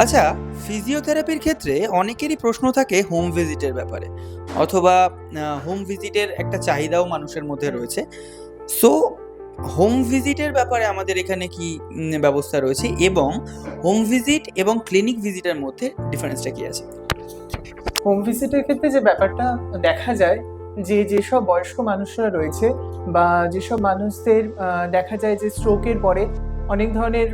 আচ্ছা, ফিজিওথেরাপির ক্ষেত্রে অনেকেরই প্রশ্ন থাকে হোম ভিজিটের ব্যাপারে অথবা হোম ভিজিটের একটা চাহিদাও মানুষের মধ্যে রয়েছে। সো হোম ভিজিটের ব্যাপারে আমাদের এখানে কি ব্যবস্থা রয়েছে এবং হোম ভিজিট এবং ক্লিনিক ভিজিটের মধ্যে ডিফারেন্সটা কি আছে? হোম ভিজিটের ক্ষেত্রে যে ব্যাপারটা দেখা যায় যে যেসব বয়স্ক মানুষরা রয়েছে বা যেসব মানুষদের দেখা যায় যে স্ট্রোকের পরে অনেক ধরনের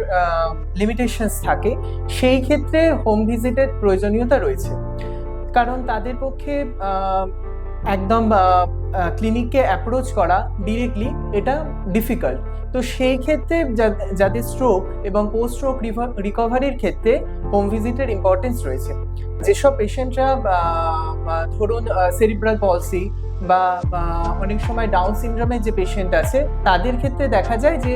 লিমিটেশনস থাকে, সেই ক্ষেত্রে হোম ভিজিটের প্রয়োজনীয়তা রয়েছে। কারণ তাদের পক্ষে একদম ক্লিনিককে অ্যাপ্রোচ করা ডিরেক্টলি এটা ডিফিকাল্ট। তো সেই ক্ষেত্রে যাদের স্ট্রোক এবং পোস্ট স্ট্রোক রিকভারির ক্ষেত্রে হোম ভিজিটের ইম্পর্টেন্স রয়েছে। যেসব পেশেন্টরা ধরুন সেরিব্রাল পলসি বা অনেক সময় ডাউন সিনড্রোমের যে পেশেন্ট আছে, তাদের ক্ষেত্রে দেখা যায় যে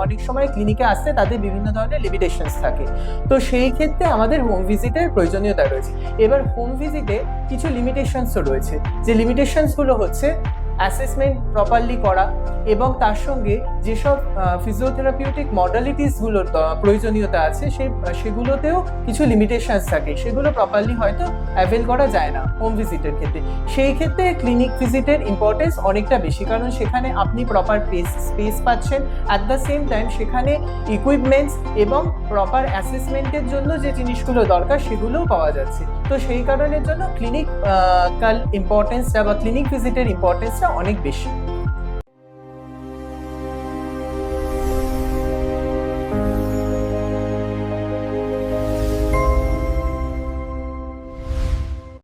অনেক সময় ক্লিনিকে আসতে তাদের বিভিন্ন ধরনের লিমিটেশনস থাকে। তো সেই ক্ষেত্রে আমাদের হোম ভিজিটের প্রয়োজনীয়তা রয়েছে। এবার হোম ভিজিটে কিছু লিমিটেশনসও রয়েছে, যে লিমিটেশনসগুলো হচ্ছে অ্যাসেসমেন্ট প্রপারলি করা এবং তার সঙ্গে যেসব ফিজিওথেরাপিউটিক মডালিটিসগুলোর প্রয়োজনীয়তা আছে সেগুলোতেও কিছু লিমিটেশনস থাকে, সেগুলো প্রপারলি হয়তো অ্যাভেল করা যায় না হোম ভিজিটের ক্ষেত্রে। সেই ক্ষেত্রে ক্লিনিক ভিজিটের ইম্পর্টেন্স অনেকটা বেশি, কারণ সেখানে আপনি প্রপার স্পেস পাচ্ছেন, অ্যাট দ্য সেম টাইম সেখানে ইকুইপমেন্টস এবং প্রপার অ্যাসেসমেন্টের জন্য যে জিনিসগুলো দরকার সেগুলোও পাওয়া যাচ্ছে। তো সেই কারণের জন্য ক্লিনিক ইম্পর্টেন্সটা বা ক্লিনিক ভিজিটের ইম্পর্টেন্সটা অনেক বেশি।